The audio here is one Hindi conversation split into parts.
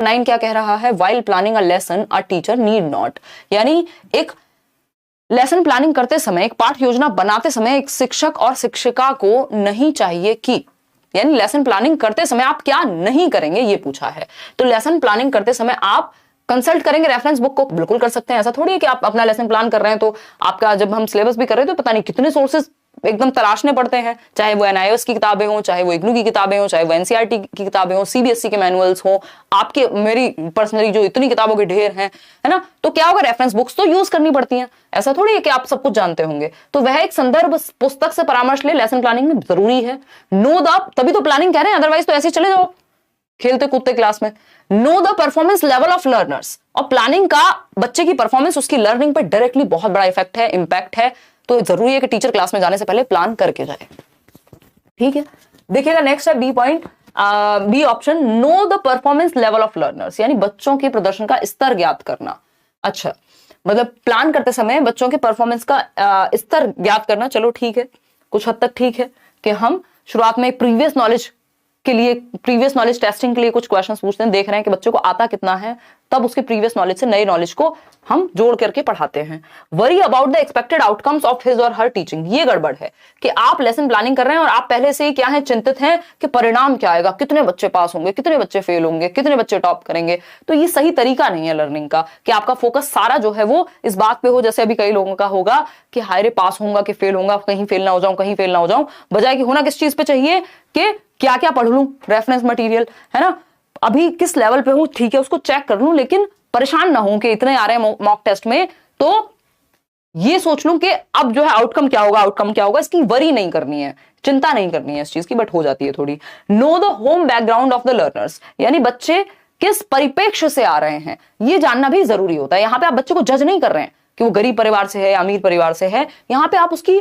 9 क्या कह रहा है, while planning a lesson a teacher need not, यानी एक लेसन प्लानिंग करते समय, एक पाठ योजना बनाते समय एक शिक्षक और शिक्षिका को नहीं चाहिए कि, यानी लेसन प्लानिंग करते समय आप क्या नहीं करेंगे ये पूछा है। तो लेसन प्लानिंग करते समय आप कंसल्ट करेंगे रेफरेंस बुक को, बिल्कुल कर सकते हैं। ऐसा थोड़ी है कि आप अपना लेसन प्लान कर रहे हैं तो आपका, जब हम सिलेबस भी कर रहे हैं तो पता नहीं कितने सोर्सेज एकदम तलाशने पड़ते हैं, चाहे वो एनआईओएस की किताबें हो, चाहे वो इग्नू की किताबें हो, चाहे वो एनसीईआरटी की किताबें हो, सीबीएसई के मैनुअल्स हो, आपके मेरी पर्सनली जो इतनी किताबों के ढेर हैं, है ना, तो क्या होगा, रेफरेंस बुक्स तो यूज करनी पड़ती हैं। ऐसा थोड़ी है कि आप सब कुछ जानते होंगे। तो वह एक संदर्भ पुस्तक से परामर्श ले, लेसन प्लानिंग में जरूरी है। नो द, तभी तो प्लानिंग कह रहे हैं, अदरवाइज तो ऐसे चले जाओ खेलते कूदते क्लास में। No the performance level of learners, और प्लानिंग का बच्चे की परफॉर्मेंस, उसकी लर्निंग पर डायरेक्टली बहुत बड़ा इफेक्ट है, इंपैक्ट है। तो जरूरी है कि टीचर क्लास में जाने से पहले प्लान करके जाए। ठीक है, देखिएगा नेक्स्ट है B point, B option, know the performance level of learners, यानी बच्चों के प्रदर्शन का स्तर ज्ञात करना। अच्छा, मतलब प्लान करते समय बच्चों के परफॉर्मेंस का स्तर ज्ञात करना, चलो ठीक है, कुछ हद तक ठीक है कि हम शुरुआत में प्रीवियस नॉलेज के लिए, प्रीवियस नॉलेज टेस्टिंग के लिए कुछ क्वेश्चंस पूछते हैं, देख रहे हैं कि बच्चों को आता कितना है, तब उसके प्रीवियस नॉलेज से नए नॉलेज को हम जोड़ करके पढ़ाते हैं। Worry about the expected outcomes of his और हर टीचिंग, ये गड़बड़ है कि आप लेसन प्लानिंग कर रहे हैं और आप पहले से ही क्या है, चिंतित हैं कि परिणाम क्या आएगा, कितने बच्चे पास होंगे, कितने बच्चे फेल होंगे, कितने बच्चे टॉप करेंगे। तो ये सही तरीका नहीं है लर्निंग का, कि आपका फोकस सारा जो है वो इस बात पे हो, जैसे अभी कई लोगों का होगा कि हाय रे पास होऊंगा कि फेल होऊंगा, कहीं फेल ना हो जाऊं, कहीं फेल ना हो जाऊं, बजाय कि होना किस चीज पे चाहिए कि क्या क्या पढ़ लूं, रेफरेंस मटेरियल, है ना, अभी किस लेवल पे हूं, ठीक है उसको चेक कर लूं, लेकिन परेशान ना हूं कि इतने आ रहे हैं मॉक टेस्ट में, तो ये सोच लूं कि अब जो है आउटकम क्या होगा, आउटकम क्या होगा, इसकी वरी नहीं करनी है, चिंता नहीं करनी है इस चीज की, बट हो जाती है थोड़ी। Know the home background of the learners, यानी बच्चे किस परिप्रेक्ष्य से आ रहे हैं ये जानना भी जरूरी होता है। यहां पे आप बच्चे को जज नहीं कर रहे हैं कि वो गरीब परिवार से है या अमीर परिवार से है, यहां पे आप उसकी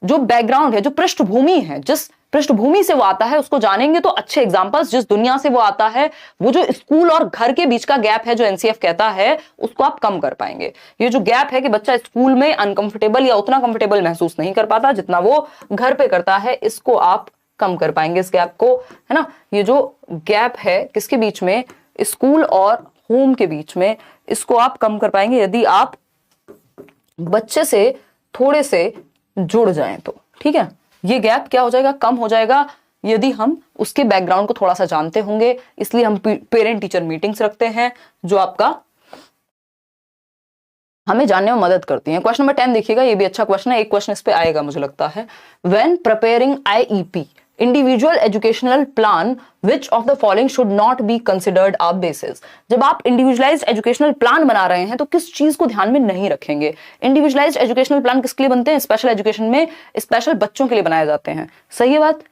जो बैकग्राउंड है, जो पृष्ठभूमि है, जिस पृष्ठभूमि से वो आता है उसको जानेंगे तो अच्छे एग्जांपल्स, जिस दुनिया से वो आता है, वो जो स्कूल और घर के बीच का गैप है जो एनसीएफ कहता है, उसको आप कम कर पाएंगे। ये जो गैप है कि बच्चा स्कूल में अनकंफर्टेबल या उतना कंफर्टेबल महसूस नहीं कर पाता जितना वो घर पे करता है, इसको आप कम कर पाएंगे, इस गैप को, है ना। ये जो गैप है किसके बीच में, स्कूल और होम के बीच में, इसको आप कम कर पाएंगे यदि आप बच्चे से थोड़े से जुड़ जाएं तो। ठीक है, ये गैप क्या हो जाएगा, कम हो जाएगा यदि हम उसके बैकग्राउंड को थोड़ा सा जानते होंगे। इसलिए हम पेरेंट टीचर मीटिंग्स रखते हैं जो आपका हमें जानने में मदद करती हैं। क्वेश्चन नंबर 10 देखिएगा, ये भी अच्छा क्वेश्चन है, एक क्वेश्चन इस पे आएगा मुझे लगता है। When preparing IEP individual educational plan which of the following should not be considered a basis, जब आप इंडिविजुअलाइज्ड एजुकेशनल प्लान बना रहे हैं तो किस चीज को ध्यान में नहीं रखेंगे। इंडिविजुअलाइज्ड एजुकेशनल प्लान किसके लिए बनते हैं, स्पेशल एजुकेशन में स्पेशल बच्चों के लिए बनाए जाते हैं। सही है बात,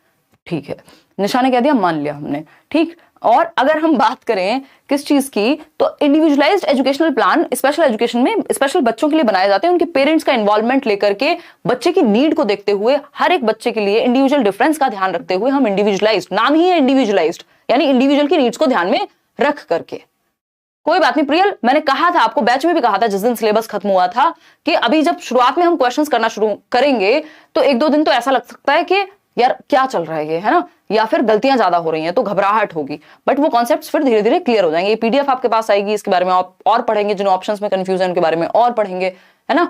ठीक है, निशाने कह दिया, मान लिया हमने, ठीक। और अगर हम बात करें किस चीज की, तो individualised educational plan special education में स्पेशल बच्चों के लिए बनाए जाते हैं, उनके पेरेंट्स का इन्वॉल्वमेंट लेकर के, बच्चे की नीड को देखते हुए, हर एक बच्चे के लिए इंडिविजुअल डिफरेंस का ध्यान रखते हुए हम इंडिविजुअलाइज्ड, नाम ही है इंडिविजुअलाइज्ड, यानी इंडिविजुअल की नीड्स को ध्यान में रख करके। कोई बात नहीं प्रियल, मैंने कहा था आपको, बैच में भी कहा था जिस दिन सिलेबस खत्म हुआ था, कि अभी जब शुरुआत में हम क्वेश्चंस करना शुरू करेंगे तो एक दो दिन तो ऐसा लग सकता है कि यार क्या चल रहा है ये, है ना, या फिर गलतियां ज्यादा हो रही हैं तो घबराहट होगी, बट वो कॉन्सेप्ट्स फिर धीरे धीरे क्लियर हो जाएंगे। ये पीडीएफ आपके पास आएगी, इसके बारे में आप और पढ़ेंगे, जिन ऑप्शंस में कंफ्यूजन उनके बारे में और पढ़ेंगे, है ना,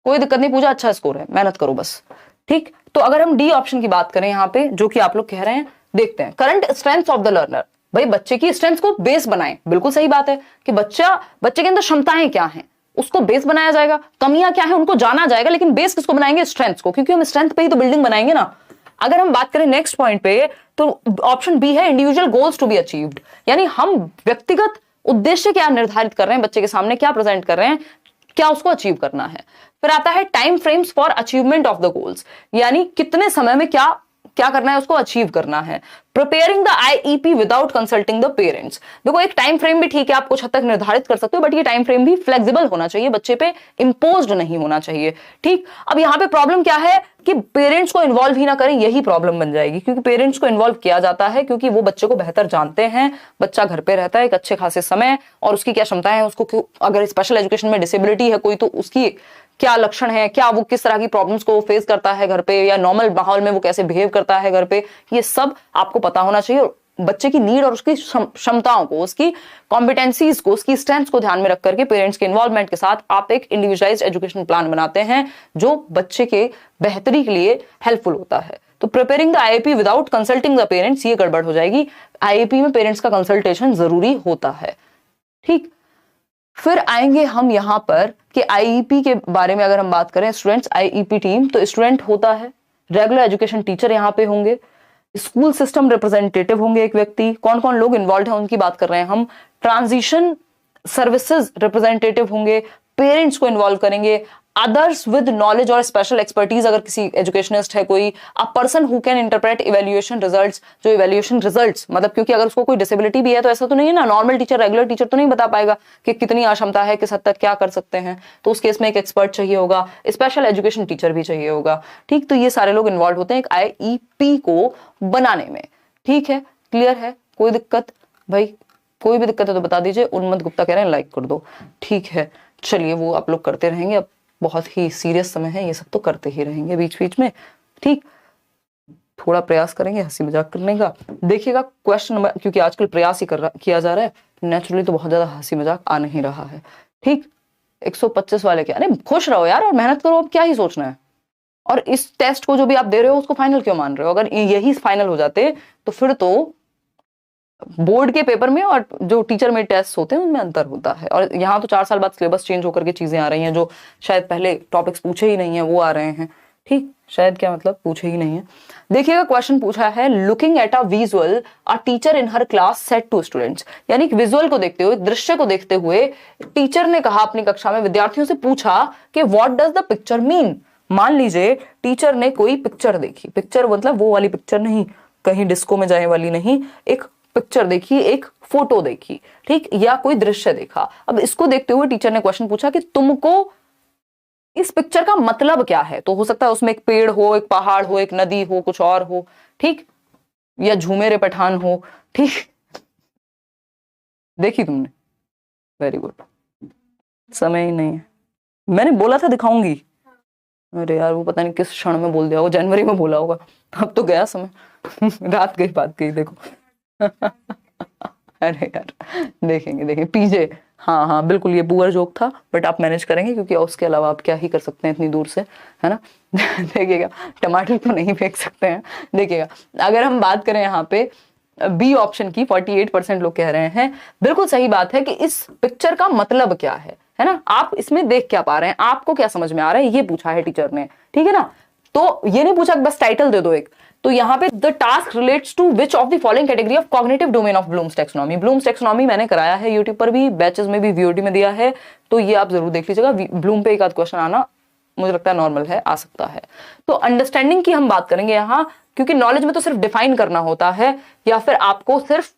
कोई दिक्कत नहीं। पूजा अच्छा स्कोर है, मेहनत करो बस, ठीक। तो अगर हम डी ऑप्शन की बात करें यहाँ पे, जो कि आप लोग कह रहे हैं, देखते हैं current strength of the learner, भाई बच्चे की स्ट्रेंथ को बेस बनाएं, बिल्कुल सही बात है कि बच्चे के अंदर क्षमताएं क्या हैं उसको बेस बनाया जाएगा, कमियां क्या है उनको जाना जाएगा, लेकिन बेस किसको बनाएंगे, स्ट्रेंथ को, क्योंकि हम स्ट्रेंथ पे ही तो बिल्डिंग बनाएंगे ना। अगर हम बात करें नेक्स्ट पॉइंट पे, तो ऑप्शन बी है individual goals to be achieved, यानी हम व्यक्तिगत उद्देश्य क्या निर्धारित कर रहे हैं, बच्चे के सामने क्या प्रेजेंट कर रहे हैं, क्या उसको अचीव करना है। फिर आता है time frames for achievement of the goals, यानी कितने समय में क्या करना है, उसको अचीव करना है। Preparing the IEP without consulting the parents, देखो एक टाइम फ्रेम भी ठीक है, आप कुछ हद तक निर्धारित कर सकते हो, बट ये टाइम फ्रेम भी फ्लेक्सिबल होना चाहिए, बच्चे पे इंपोज्ड नहीं होना चाहिए, ठीक। अब यहां पे प्रॉब्लम क्या है कि पेरेंट्स को इन्वॉल्व ही ना करें, यही प्रॉब्लम बन जाएगी, क्योंकि पेरेंट्स को इन्वॉल्व किया जाता है क्योंकि वो बच्चे को बेहतर जानते हैं, बच्चा घर पे रहता है एक अच्छे खासे समय, और उसकी क्या क्षमताएं हैं, उसको अगर स्पेशल एजुकेशन में डिसेबिलिटी है कोई, तो उसकी क्या लक्षण है, क्या वो किस तरह की प्रॉब्लम्स को फेस करता है घर पे, या नॉर्मल माहौल में वो कैसे बिहेव करता है घर पे, ये सब आपको पता होना चाहिए। बच्चे की नीड और उसकी क्षमताओं को, उसकी कॉम्पिटेंसीज को, उसकी स्ट्रेंथ्स को ध्यान में रख करके पेरेंट्स के इन्वॉल्वमेंट के साथ आप एक इंडिविजुअलाइज्ड एजुकेशन प्लान बनाते हैं जो बच्चे के बेहतरी के लिए हेल्पफुल होता है। तो preparing the IEP without consulting the parents, ये गड़बड़ हो जाएगी। आईईपी में पेरेंट्स का कंसल्टेशन जरूरी होता है। ठीक, फिर आएंगे हम यहां पर कि आईईपी के बारे में अगर हम बात करें, स्टूडेंट्स आईईपी टीम, तो स्टूडेंट होता है, रेगुलर एजुकेशन टीचर यहां पे होंगे, स्कूल सिस्टम रिप्रेजेंटेटिव होंगे एक व्यक्ति, कौन कौन लोग इन्वॉल्व हैं उनकी बात कर रहे हैं हम, ट्रांजिशन सर्विसेज रिप्रेजेंटेटिव होंगे, पेरेंट्स को इन्वॉल्व करेंगे, अदर्स विद नॉलेज और स्पेशल एक्सपर्टीज, अगर किसी एजुकेशनिस्ट है कोई, a person who can interpret evaluation results, जो इवैल्यूएशन रिजल्ट्स मतलब, क्योंकि अगर उसको कोई डिसेबिलिटी भी है तो ऐसा तो नहीं है ना, नॉर्मल टीचर रेगुलर टीचर तो नहीं बता पाएगा कि कितनी अक्षमता है, किस हद तक क्या कर सकते हैं, तो उस केस में एक एक्सपर्ट चाहिए होगा, स्पेशल एजुकेशन टीचर भी चाहिए होगा। ठीक, तो ये सारे लोग इन्वॉल्व होते हैं एक आईईपी को बनाने में। ठीक है, क्लियर है, कोई दिक्कत भाई? कोई भी दिक्कत है तो बता दीजिए। उन्मत गुप्ता कह रहे हैं लाइक कर दो। ठीक है, चलिए वो आप लोग करते रहेंगे, अब बहुत ही सीरियस समय है, ये सब तो करते ही रहेंगे बीच बीच में। ठीक, थोड़ा प्रयास करेंगे हंसी मजाक करने का। देखिएगा क्वेश्चन नंबर, क्योंकि आजकल प्रयास ही किया जा रहा है, नेचुरली तो बहुत ज्यादा हंसी मजाक आ नहीं रहा है। ठीक, 125 वाले क्या, अरे खुश रहो यार और मेहनत करो, अब क्या ही सोचना है। और इस टेस्ट को जो भी आप दे रहे हो उसको फाइनल क्यों मान रहे हो? अगर यही फाइनल हो जाते तो फिर तो बोर्ड के पेपर में और जो टीचर में टेस्ट होते हैं उनमें अंतर होता है। और यहाँ तो 4 साल बाद सिलेबस चेंज होकर के चीजें आ रही हैं जो शायद पहले टॉपिक्स पूछे ही नहीं है वो आ रहे हैं। ठीक, शायद क्या मतलब पूछे ही नहीं है। देखिएगा क्वेश्चन पूछा है, looking at a visual a teacher in her class said to students, यानी कि विजुअल को देखते हुए, दृश्य को देखते हुए टीचर ने कहा अपनी कक्षा में, विद्यार्थियों से पूछा कि what does the picture mean. मान लीजिए टीचर ने कोई पिक्चर देखी, पिक्चर मतलब वो वाली पिक्चर नहीं, कहीं डिस्को में जाने वाली नहीं, एक पिक्चर देखी, एक फोटो देखी, ठीक, या कोई दृश्य देखा। अब इसको देखते हुए टीचर ने क्वेश्चन पूछा कि तुमको इस पिक्चर का मतलब क्या है। तो हो सकता है उसमें एक पेड़ हो, एक पहाड़ हो, एक नदी हो, कुछ और हो, ठीक, या झूमेरे पठान हो। ठीक, देखी तुमने, वेरी गुड। समय ही नहीं है, मैंने बोला था दिखाऊंगी, अरे यार वो पता नहीं किस क्षण में बोल दिया होगा, जनवरी में बोला होगा, अब तो गया समय। रात गई बात गई, देखो। अरे यार देखेंगे पीजे, हाँ हाँ बिल्कुल, ये पुअर जोक था, बट आप मैनेज करेंगे क्योंकि उसके अलावा आप क्या ही कर सकते हैं इतनी दूर से, है ना। देखिएगा, टमाटर तो नहीं फेंक सकते हैं। देखिएगा, अगर हम बात करें यहाँ पे बी ऑप्शन की, 48% लोग कह रहे हैं, बिल्कुल सही बात है कि इस पिक्चर का मतलब क्या है ना, आप इसमें देख क्या पा रहे हैं, आपको क्या समझ में आ रहा है, ये पूछा है टीचर ने, ठीक है ना। तो ये नहीं पूछा बस टाइटल दे दो एक। तो यहाँ पे the task relates to which of the following category of cognitive domain of Bloom's taxonomy. Bloom's taxonomy मैंने कराया है यूट्यूब पर भी, बैचेस में भी, वीओडी में दिया है, तो ये आप जरूर देख लीजिएगा। ब्लूम पे एक आध क्वेश्चन आना मुझे लगता है नॉर्मल है, आ सकता है। तो अंडरस्टैंडिंग की हम बात करेंगे यहाँ, क्योंकि नॉलेज में तो सिर्फ डिफाइन करना होता है, या फिर आपको सिर्फ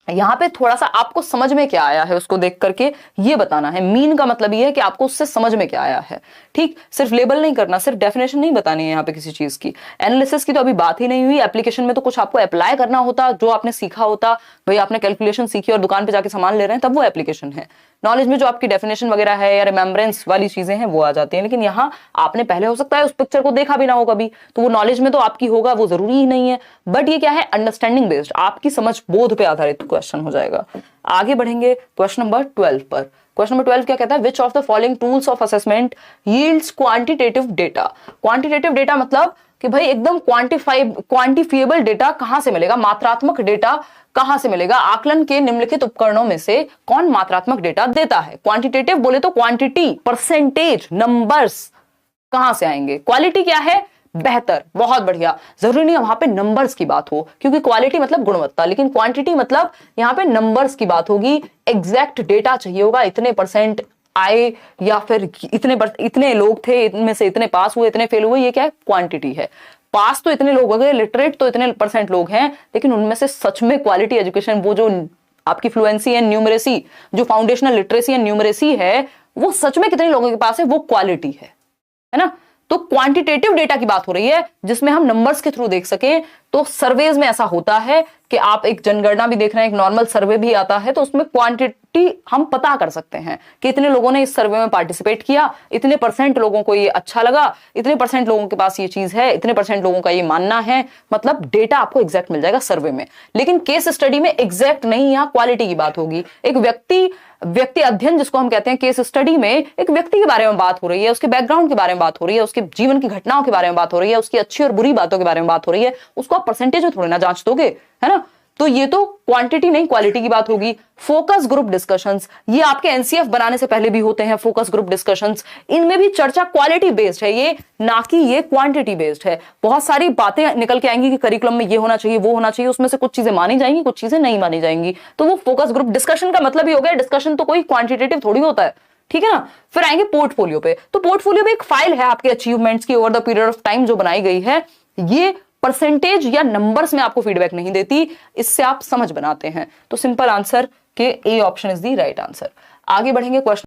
यहाँ पे थोड़ा सा आपको समझ में क्या आया है उसको देख करके ये बताना है। मीन का मतलब ये है कि आपको उससे समझ में क्या आया है, ठीक, सिर्फ लेबल नहीं करना, सिर्फ डेफिनेशन नहीं बतानी है यहाँ पे किसी चीज की। एनालिसिस की तो अभी बात ही नहीं हुई। एप्लीकेशन में तो कुछ आपको अप्लाई करना होता, जो आपने सीखा होता, भाई आपने कैलकुलेशन सीखी और दुकान पे जाके सामान ले रहे हैं, तब वो एप्लीकेशन है। नॉलेज में जो आपकी डेफिनेशन वगैरह है या रिमेम्बरेंस वाली चीजें हैं वो आ जाती हैं, लेकिन यहाँ आपने पहले हो सकता है उस पिक्चर को देखा भी ना हो कभी, तो वो नॉलेज में तो आपकी होगा, वो जरूरी ही नहीं है। बट ये क्या है, अंडरस्टैंडिंग बेस्ड, आपकी समझ बोध पे आधारित क्वेश्चन हो जाएगा। आगे बढ़ेंगे क्वेश्चन नंबर 12 पर। क्वेश्चन नंबर 12 क्या कहता है, विच of the following tools of assessment yields quantitative data. Quantitative data मतलब कि भाई एकदम क्वांटिफिएबल डेटा कहां से मिलेगा, मात्रात्मक डेटा कहां से मिलेगा, आकलन के निम्नलिखित उपकरणों में से कौन मात्रात्मक डेटा देता है। क्वांटिटेटिव बोले तो क्वांटिटी, परसेंटेज, नंबर्स कहां से आएंगे। क्वालिटी क्या है, बेहतर, बहुत बढ़िया। जरूरी नहीं वहां पे नंबर्स की बात हो, क्योंकि क्वालिटी मतलब गुणवत्ता, लेकिन क्वांटिटी मतलब यहां पे नंबर्स की बात होगी। एग्जैक्ट डेटा चाहिए होगा, इतने परसेंट आए या फिर इतने लोग थे, इनमें से इतने पास हुए, इतने फेल हुए, ये क्या है, क्वांटिटी है। पास तो इतने लोग हो गए, लिटरेट तो इतने परसेंट लोग हैं, लेकिन उनमें से सच में क्वालिटी एजुकेशन, वो जो आपकी फ्लुएंसी एंड न्यूमरेसी, जो फाउंडेशनल लिटरेसी एंड न्यूमरेसी है, वो सच में कितने लोगों के पास है, वो क्वालिटी है ना। तो क्वांटिटेटिव डेटा की बात हो रही है जिसमें हम नंबर्स के थ्रू देख सके। तो सर्वेज में ऐसा होता है कि आप एक जनगणना भी देख रहे हैं, एक नॉर्मल सर्वे भी आता है, तो उसमें क्वांटिटी हम पता कर सकते हैं कि इतने लोगों ने इस सर्वे में पार्टिसिपेट किया, इतने % लोगों को ये अच्छा लगा, इतने % लोगों के पास ये चीज है, इतने % लोगों का ये मानना है, मतलब डेटा आपको एग्जैक्ट मिल जाएगा सर्वे में। लेकिन केस स्टडी में एग्जैक्ट नहीं, यहां क्वालिटी की बात होगी। एक व्यक्ति अध्ययन जिसको हम कहते हैं, केस स्टडी में एक व्यक्ति के बारे में बात हो रही है, उसके बैकग्राउंड के बारे में बात हो रही है, उसके जीवन की घटनाओं के बारे में बात हो रही है, उसकी अच्छी और बुरी बातों के बारे में बात हो रही है, उसको आप परसेंटेज में थोड़ी ना जांच दोगे, है ना। तो ये तो क्वांटिटी नहीं क्वालिटी की बात होगी। फोकस ग्रुप डिस्कशंस, ये आपके एनसीएफ बनाने से पहले भी होते हैं फोकस ग्रुप डिस्कशंस, इनमें भी चर्चा क्वालिटी बेस्ड है, ये ना कि ये क्वांटिटी बेस्ड है। बहुत सारी बातें निकल के आएंगी कि करिकुलम में ये होना चाहिए, वो होना चाहिए, उसमें से कुछ चीजें मानी जाएंगी, कुछ चीजें नहीं मानी जाएंगी। तो वो फोकस ग्रुप डिस्कशन का मतलब ही हो गया, डिस्कशन तो कोई क्वांटिटेटिव थोड़ी होता है, ठीक है ना। फिर आएंगे पोर्टफोलियो पे। तो पोर्टफोलियो में एक फाइल है आपके अचीवमेंट्स की over the period of time जो बनाई गई है, ये परसेंटेज या नंबर्स में आपको फीडबैक नहीं देती, इससे आप समझ बनाते हैं। तो सिंपल आंसर के A option is the right answer. आगे बढ़ेंगे क्वेश्चन